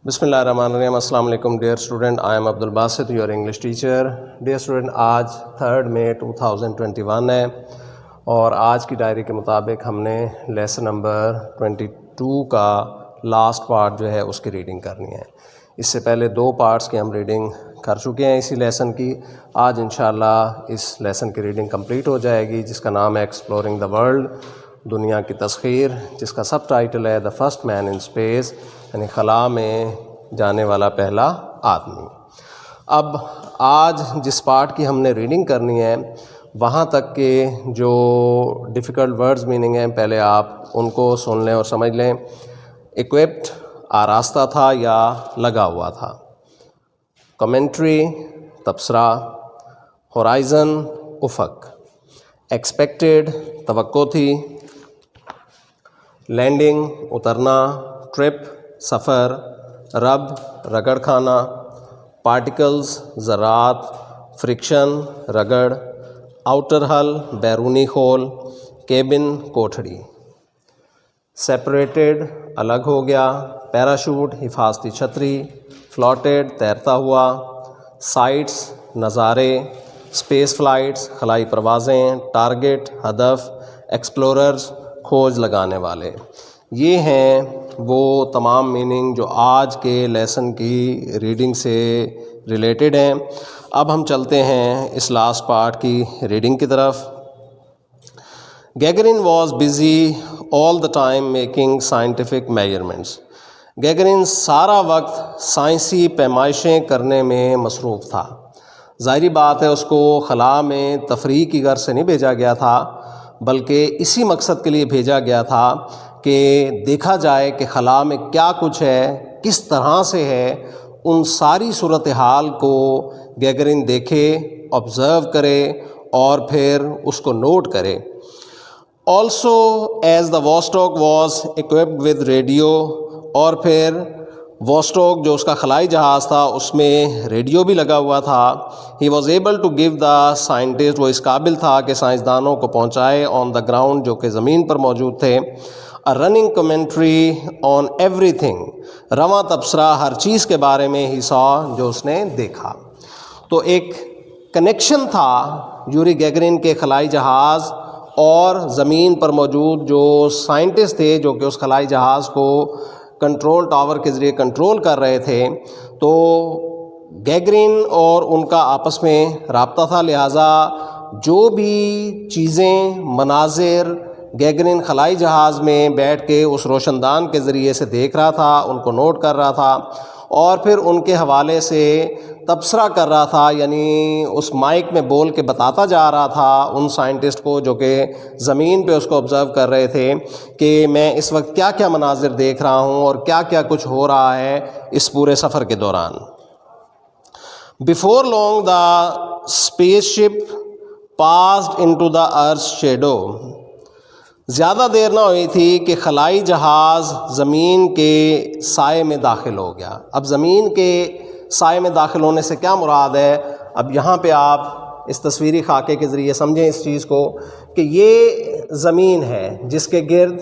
بسم اللہ الرحمن الرحیم. السلام علیکم dear student. I am Abdul Basit your English teacher. Dear student, آج 3 مئی 2021 ہے اور آج کی ڈائری کے مطابق ہم نے لیسن نمبر 22 کا لاسٹ پارٹ جو ہے اس کی ریڈنگ کرنی ہے. اس سے پہلے 2 پارٹس کی ہم ریڈنگ کر چکے ہیں اسی لیسن کی. آج انشاءاللہ اس لیسن کی ریڈنگ کمپلیٹ ہو جائے گی جس کا نام ہے ایکسپلورنگ دا ورلڈ، دنیا کی تسخیر، جس کا سب ٹائٹل ہے دا فرسٹ مین ان اسپیس، یعنی خلا میں جانے والا پہلا آدمی. اب آج جس پارٹ کی ہم نے ریڈنگ کرنی ہے وہاں تک کے جو ڈیفیکلٹ ورڈز میننگ ہیں پہلے آپ ان کو سن لیں اور سمجھ لیں. ایکوپڈ آراستہ تھا یا لگا ہوا تھا. کمنٹری تبصرہ. ہورائزن افق. ایکسپیکٹڈ توقع تھی. لینڈنگ اترنا. ٹرپ سفر. رب رگڑ کھانا. پارٹیکلز ذرات. فرکشن رگڑ. آؤٹر ہل بیرونی خول. کیبن کوٹھڑی. سیپریٹڈ الگ ہو گیا. پیراشوٹ حفاظتی چھتری. فلوٹڈ تیرتا ہوا. سائٹس نظارے. اسپیس فلائٹس خلائی پروازیں. ٹارگٹ ہدف. ایکسپلوررز کھوج لگانے والے. یہ ہیں وہ تمام میننگ جو آج کے لیسن کی ریڈنگ سے ریلیٹڈ ہیں. اب ہم چلتے ہیں اس لاسٹ پارٹ کی ریڈنگ کی طرف. Gagarin was busy all the time making scientific measurements. Gagarin سارا وقت سائنسی پیمائشیں کرنے میں مصروف تھا. ظاہری بات ہے اس کو خلا میں تفریح کی غرض سے نہیں بھیجا گیا تھا بلکہ اسی مقصد کے لیے بھیجا گیا تھا کہ دیکھا جائے کہ خلا میں کیا کچھ ہے، کس طرح سے ہے. ان ساری صورتحال کو گیگرین دیکھے، آبزرو کرے اور پھر اس کو نوٹ کرے. Also as the Vostok was equipped with radio, اور پھر واسٹاک جو اس کا خلائی جہاز تھا اس میں ریڈیو بھی لگا ہوا تھا. He was able to give the scientist, وہ اس قابل تھا کہ سائنسدانوں کو پہنچائے آن دا گراؤنڈ جو کہ زمین پر موجود تھے. Running commentary on every thing, رواں تبصرہ ہر چیز کے بارے میں ہی سا جو اس نے دیکھا. تو ایک کنیکشن تھا یوری گیگرین کے خلائی جہاز اور زمین پر موجود جو سائنٹسٹ تھے جو کہ اس خلائی جہاز کو کنٹرول ٹاور کے ذریعے کنٹرول کر رہے تھے. تو گیگرین اور ان کا آپس میں رابطہ تھا، لہٰذا جو بھی چیزیں مناظر گیگرین خلائی جہاز میں بیٹھ کے اس روشن دان کے ذریعے سے دیکھ رہا تھا، ان کو نوٹ کر رہا تھا اور پھر ان کے حوالے سے تبصرہ کر رہا تھا، یعنی اس مائک میں بول کے بتاتا جا رہا تھا ان سائنٹسٹ کو جو کہ زمین پہ اس کو آبزرو کر رہے تھے کہ میں اس وقت کیا کیا مناظر دیکھ رہا ہوں اور کیا کیا کچھ ہو رہا ہے اس پورے سفر کے دوران. Before long the space ship passed into the earth shadow. زیادہ دیر نہ ہوئی تھی کہ خلائی جہاز زمین کے سائے میں داخل ہو گیا. اب زمین کے سائے میں داخل ہونے سے کیا مراد ہے؟ اب یہاں پہ آپ اس تصویری خاکے کے ذریعے سمجھیں اس چیز کو کہ یہ زمین ہے جس کے گرد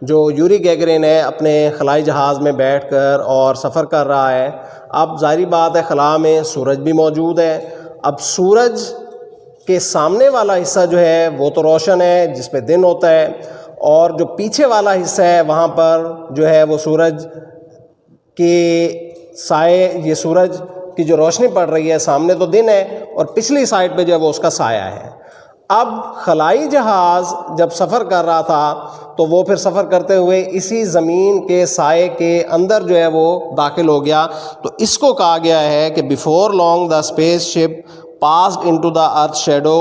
جو یوری گیگرین ہے اپنے خلائی جہاز میں بیٹھ کر اور سفر کر رہا ہے. اب ظاہری بات ہے خلا میں سورج بھی موجود ہے. اب سورج کے سامنے والا حصہ جو ہے وہ تو روشن ہے جس پہ دن ہوتا ہے، اور جو پیچھے والا حصہ ہے وہاں پر جو ہے وہ سورج کے سائے، یہ سورج کی جو روشنی پڑ رہی ہے سامنے تو دن ہے اور پچھلی سائڈ پہ جو ہے وہ اس کا سایہ ہے. اب خلائی جہاز جب سفر کر رہا تھا تو وہ پھر سفر کرتے ہوئے اسی زمین کے سائے کے اندر جو ہے وہ داخل ہو گیا. تو اس کو کہا گیا ہے کہ before long the space ship passed into the earth shadow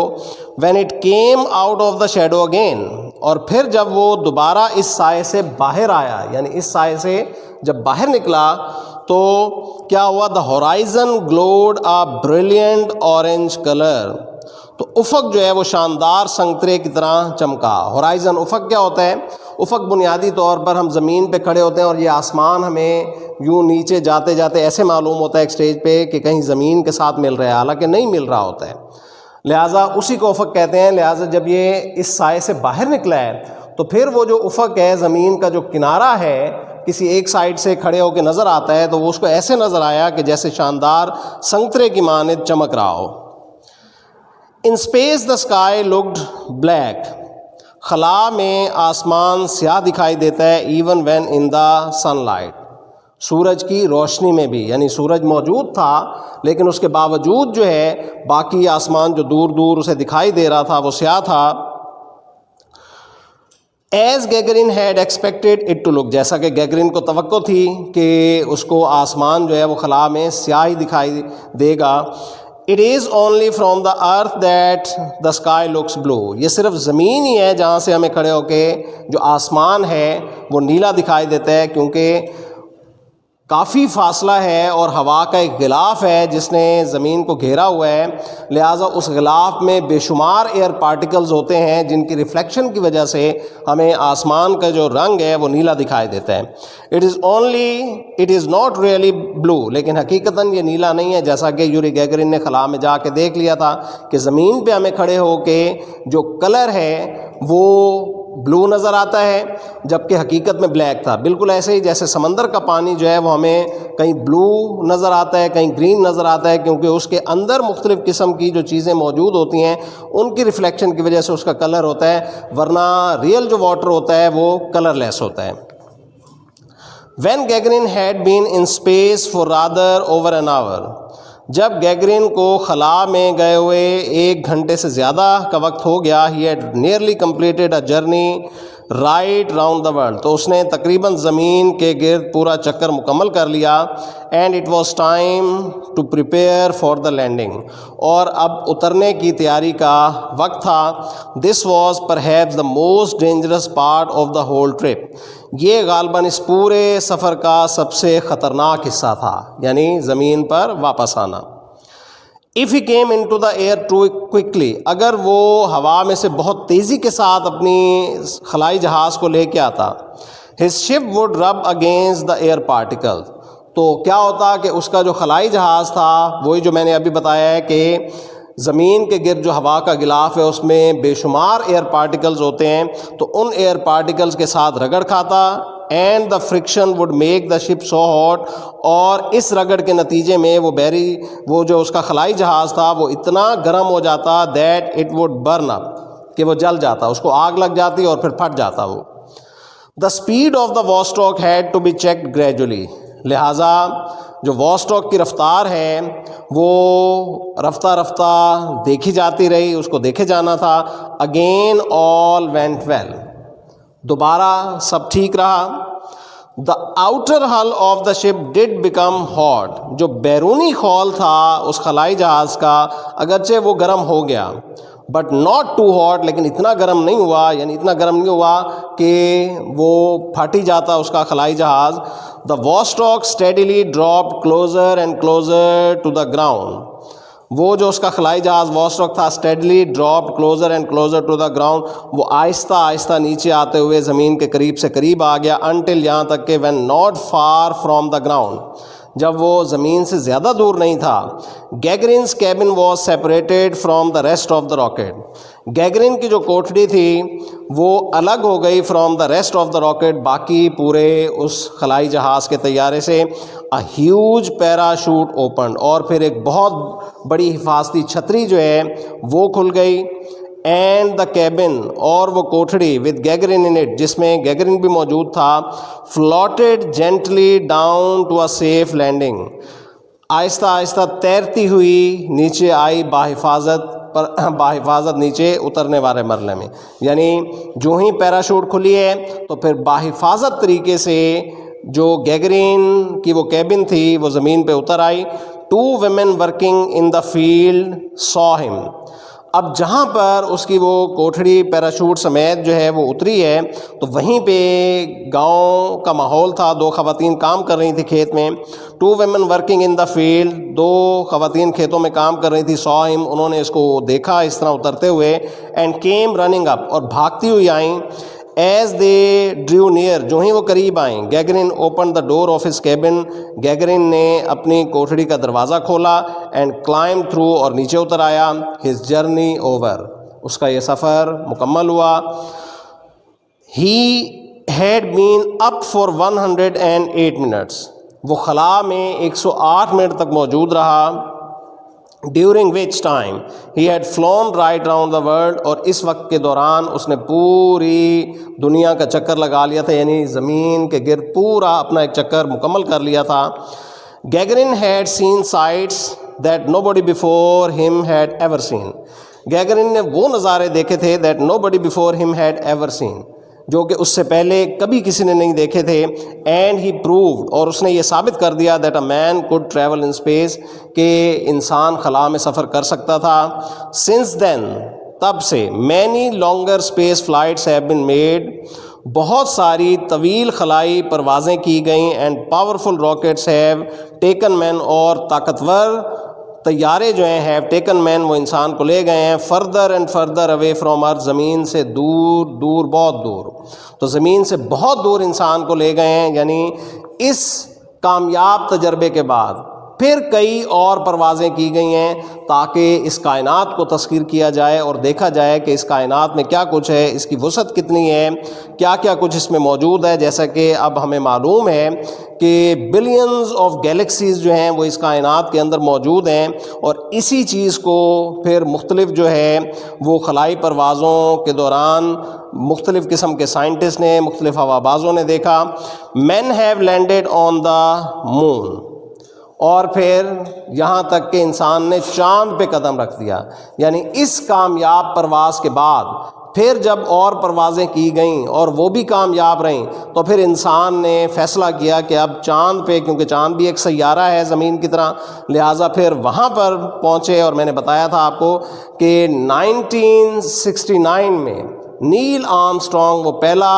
when it came out of the shadow again. اور پھر جب وہ دوبارہ اس سائے سے باہر آیا، یعنی اس سائے سے جب باہر نکلا تو کیا ہوا؟ the horizon glowed a brilliant orange color. تو افق جو ہے وہ شاندار سنترے کی طرح چمکا. ہورائزن افق کیا ہوتا ہے؟ افق بنیادی طور پر ہم زمین پہ کھڑے ہوتے ہیں اور یہ آسمان ہمیں یوں نیچے جاتے جاتے ایسے معلوم ہوتا ہے ایک سٹیج پہ کہ کہیں زمین کے ساتھ مل رہا ہے، حالانکہ نہیں مل رہا ہوتا ہے، لہٰذا اسی کو افق کہتے ہیں. لہٰذا جب یہ اس سائے سے باہر نکلا ہے تو پھر وہ جو افق ہے، زمین کا جو کنارہ ہے، کسی ایک سائڈ سے کھڑے ہو کے نظر آتا ہے تو وہ اس کو ایسے نظر آیا کہ جیسے شاندار سنترے کی مانند چمک رہا ہو. In space the sky looked black. خلا میں آسمان سیاہ دکھائی دیتا ہے. Even when in the sun light. سورج کی روشنی میں بھی, یعنی سورج موجود تھا لیکن اس کے باوجود جو ہے باقی آسمان جو دور دور اسے دکھائی دے رہا تھا وہ سیاہ تھا. As Gagarin had expected it to look. جیسا کہ گیگرین کو توقع تھی کہ اس کو آسمان جو ہے وہ خلا میں سیاہ ہی دکھائی دے گا. It is only from the earth that the sky looks blue. یہ صرف زمین ہی ہے جہاں سے ہمیں کھڑے ہو کے جو آسمان ہے وہ نیلا دکھائی دیتا ہے, کیونکہ کافی فاصلہ ہے اور ہوا کا ایک غلاف ہے جس نے زمین کو گھیرا ہوا ہے, لہٰذا اس غلاف میں بے شمار ایئر پارٹیکلز ہوتے ہیں جن کی ریفلیکشن کی وجہ سے ہمیں آسمان کا جو رنگ ہے وہ نیلا دکھائی دیتا ہے. اٹ از ناٹ ریئلی بلو. لیکن حقیقتاً یہ نیلا نہیں ہے, جیسا کہ یوری گیگرین نے خلا میں جا کے دیکھ لیا تھا کہ زمین پہ ہمیں کھڑے ہو کے جو کلر ہے وہ بلو نظر آتا ہے جبکہ حقیقت میں بلیک تھا. بالکل ایسے ہی جیسے سمندر کا پانی جو ہے وہ ہمیں کہیں بلو نظر آتا ہے کہیں گرین نظر آتا ہے, کیونکہ اس کے اندر مختلف قسم کی جو چیزیں موجود ہوتی ہیں ان کی ریفلیکشن کی وجہ سے اس کا کلر ہوتا ہے, ورنہ ریئل جو واٹر ہوتا ہے وہ کلر لیس ہوتا ہے. When Gagarin had been in space for rather over an hour. جب گیگرین کو خلا میں گئے ہوئے 1 گھنٹے سے زیادہ کا وقت ہو گیا, he had nearly completed a journey right round the world. تو اس نے تقریباً زمین کے گرد پورا چکر مکمل کر لیا. And it was time to prepare for the landing. اور اب اترنے کی تیاری کا وقت تھا. This was perhaps the most dangerous part of the whole trip. یہ غالباً اس پورے سفر کا سب سے خطرناک حصہ تھا, یعنی زمین پر واپس آنا. If he came into the air too quickly. اگر وہ ہوا میں سے بہت تیزی کے ساتھ اپنی خلائی جہاز کو لے کے آتا, his ship would rub against the air particles. تو کیا ہوتا کہ اس کا جو خلائی جہاز تھا وہی جو میں نے ابھی بتایا ہے کہ زمین کے گرد جو ہوا کا غلاف ہے اس میں بے شمار ایئر پارٹیکلز ہوتے ہیں, تو ان ایئر پارٹیکلز کے ساتھ رگڑ کھاتا. And the friction would make the ship so hot. اور اس رگڑ کے نتیجے میں وہ جو اس کا خلائی جہاز تھا وہ اتنا گرم ہو جاتا دیٹ اٹ وڈ برن اپ, کہ وہ جل جاتا, اس کو آگ لگ جاتی اور پھر پھٹ جاتا وہ. The speed of the Vostok had to be checked gradually. لہٰذا جو واسٹاک کی رفتار ہے وہ رفتہ رفتہ دیکھی جاتی رہی, اس کو دیکھے جانا تھا. Again all went well. دوبارہ سب ٹھیک رہا. The outer hull of the ship did become hot. جو بیرونی خول تھا اس خلائی جہاز کا اگرچہ وہ گرم ہو گیا, بٹ ناٹ ٹو ہاٹ. لیکن اتنا گرم نہیں ہوا, یعنی اتنا گرم نہیں ہوا کہ وہ پھٹ ہی جاتا اس کا خلائی جہاز. The Vostok steadily dropped closer and closer to the ground. وہ جو اس کا خلائی جہاز واسٹاک تھا steadily dropped closer and closer to the ground. وہ آہستہ آہستہ نیچے آتے ہوئے زمین کے قریب سے قریب آ گیا. انٹل, یہاں تک کہ when not far from the ground, جب وہ زمین سے زیادہ دور نہیں تھا. Gagarin's cabin was separated from the rest of the rocket. Gagarin کی جو کوٹھڑی تھی وہ الگ ہو گئی from the rest of the rocket, باقی پورے اس خلائی جہاز کے طیارے سے. A huge parachute opened. اور پھر ایک بہت بڑی حفاظتی چھتری جو ہے وہ کھل گئی. اینڈ دا کیبن, اور وہ کوٹھڑی ود گیگرین ان اٹ, جس میں گیگرین بھی موجود تھا, floated gently down to a safe landing. آہستہ آہستہ تیرتی ہوئی نیچے آئی بحفاظت نیچے اترنے والے مرحلے میں. یعنی جو ہی پیراشوٹ کھلی ہے تو پھر بحفاظت طریقے سے جو گیگرین کی وہ کیبن تھی وہ زمین پہ اتر آئی. 2 women working in the field saw him. اب جہاں پر اس کی وہ کوٹھڑی پیراشوٹ سمیت جو ہے وہ اتری ہے تو وہیں پہ گاؤں کا ماحول تھا. 2 خواتین کام کر رہی تھی کھیت میں. 2 women working in the field. 2 خواتین کھیتوں میں کام کر رہی تھی. saw him, انہوں نے اس کو دیکھا اس طرح اترتے ہوئے. and came running up, اور بھاگتی ہوئی آئیں. as they drew near, جو ہی وہ قریب آئیں. گیگرین opened the door of his cabin. گیگرین نے اپنی کوٹھڑی کا دروازہ کھولا. and climbed through, اور نیچے اتر آیا. his journey over, اس کا یہ سفر مکمل ہوا. he had been up for 108 minutes. وہ خلا میں 108 منٹ تک موجود رہا. During which time he had فلون right around the world. اور اس وقت کے دوران اس نے پوری دنیا کا چکر لگا لیا تھا, یعنی زمین کے گرد پورا اپنا ایک چکر مکمل کر لیا تھا. Gagarin had seen sights that nobody before him had ever seen. Gagarin نے وہ نظارے دیکھے تھے that nobody before him had ever seen, جو کہ اس سے پہلے کبھی کسی نے نہیں دیکھے تھے. اینڈ ہی پرووڈ, اور اس نے یہ ثابت کر دیا that a man could travel in space, کہ انسان خلا میں سفر کر سکتا تھا. سنس دین, تب سے, many longer space flights have been made, بہت ساری طویل خلائی پروازیں کی گئیں. And powerful rockets have taken men, اور طاقتور طیارے جو ہیں ہیو ٹیکن مین, وہ انسان کو لے گئے ہیں. Further and further away from earth, زمین سے دور دور, بہت دور, تو زمین سے بہت دور انسان کو لے گئے ہیں. یعنی اس کامیاب تجربے کے بعد پھر کئی اور پروازیں کی گئی ہیں تاکہ اس کائنات کو تسخیر کیا جائے اور دیکھا جائے کہ اس کائنات میں کیا کچھ ہے, اس کی وسعت کتنی ہے, کیا کیا کچھ اس میں موجود ہے. جیسا کہ اب ہمیں معلوم ہے کہ بلینز آف گیلیکسیز جو ہیں وہ اس کائنات کے اندر موجود ہیں, اور اسی چیز کو پھر مختلف جو ہے وہ خلائی پروازوں کے دوران مختلف قسم کے سائنٹسٹ نے, مختلف ہوابازوں نے دیکھا. مین ہیو لینڈڈ آن دا مون, اور پھر یہاں تک کہ انسان نے چاند پہ قدم رکھ دیا. یعنی اس کامیاب پرواز کے بعد پھر جب اور پروازیں کی گئیں اور وہ بھی کامیاب رہیں, تو پھر انسان نے فیصلہ کیا کہ اب چاند پہ, کیونکہ چاند بھی ایک سیارہ ہے زمین کی طرح, لہٰذا پھر وہاں پر پہنچے. اور میں نے بتایا تھا آپ کو کہ 1969 میں نیل آرمسٹرانگ وہ پہلا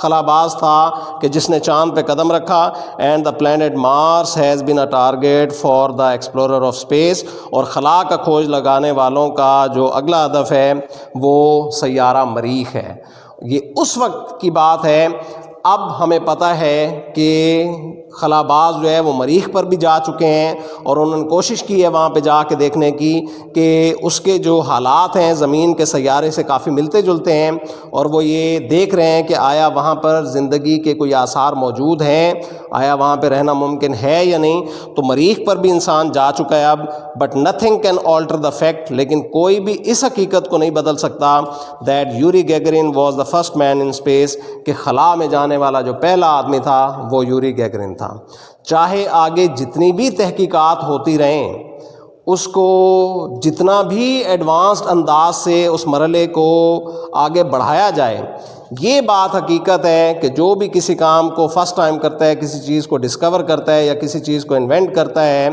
خلاباز تھا کہ جس نے چاند پہ قدم رکھا. And the planet Mars has been a target for the explorer of space, اور خلا کا کھوج لگانے والوں کا جو اگلا ہدف ہے وہ سیارہ مریخ ہے. یہ اس وقت کی بات ہے. اب ہمیں پتہ ہے کہ خلاباز جو ہے وہ مریخ پر بھی جا چکے ہیں, اور انہوں نے کوشش کی ہے وہاں پہ جا کے دیکھنے کی کہ اس کے جو حالات ہیں زمین کے سیارے سے کافی ملتے جلتے ہیں, اور وہ یہ دیکھ رہے ہیں کہ آیا وہاں پر زندگی کے کوئی آثار موجود ہیں, آیا وہاں پہ رہنا ممکن ہے یا نہیں. تو مریخ پر بھی انسان جا چکا ہے اب, but nothing can alter the fact, لیکن کوئی بھی اس حقیقت کو نہیں بدل سکتا that Yuri Gagarin was the first man in space, کہ خلا میں جانے والا جو پہلا آدمی تھا وہ یوری گیگرن تھا. چاہے آگے جتنی بھی تحقیقات ہوتی رہیں, اس کو جتنا بھی ایڈوانسڈ انداز سے اس مرحلے کو آگے بڑھایا جائے, یہ بات حقیقت ہے کہ جو بھی کسی کام کو فرسٹ ٹائم کرتا ہے, کسی چیز کو ڈسکور کرتا ہے یا کسی چیز کو انوینٹ کرتا ہے,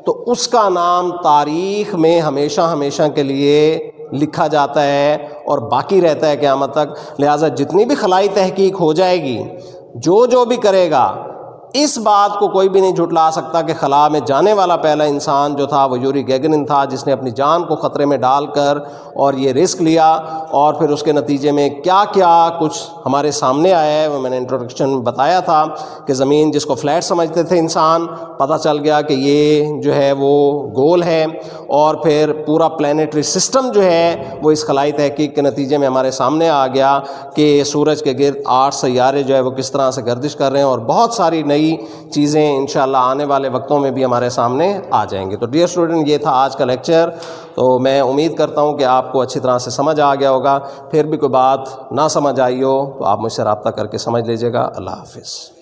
تو اس کا نام تاریخ میں ہمیشہ ہمیشہ کے لیے لکھا جاتا ہے اور باقی رہتا ہے قیامت تک. لہٰذا جتنی بھی خلائی تحقیق ہو جائے گی, جو بھی کرے گا, اس بات کو کوئی بھی نہیں جھٹلا سکتا کہ خلا میں جانے والا پہلا انسان جو تھا وہ یوری گیگرن تھا, جس نے اپنی جان کو خطرے میں ڈال کر اور یہ رسک لیا, اور پھر اس کے نتیجے میں کیا کیا کچھ ہمارے سامنے آیا ہے. وہ میں نے انٹروڈکشن میں بتایا تھا کہ زمین جس کو فلیٹ سمجھتے تھے انسان, پتہ چل گیا کہ یہ جو ہے وہ گول ہے, اور پھر پورا پلانیٹری سسٹم جو ہے وہ اس خلائی تحقیق کے نتیجے میں ہمارے سامنے آ گیا کہ سورج کے گرد 8 سیارے جو ہے وہ کس طرح سے گردش کر رہے ہیں, اور بہت ساری نئی چیزیں انشاءاللہ آنے والے وقتوں میں بھی ہمارے سامنے آ جائیں گے. تو ڈیئر اسٹوڈنٹ, یہ تھا آج کا لیکچر. تو میں امید کرتا ہوں کہ آپ کو اچھی طرح سے سمجھ آ گیا ہوگا. پھر بھی کوئی بات نہ سمجھ آئی ہو تو آپ مجھ سے رابطہ کر کے سمجھ لیجیے گا. اللہ حافظ.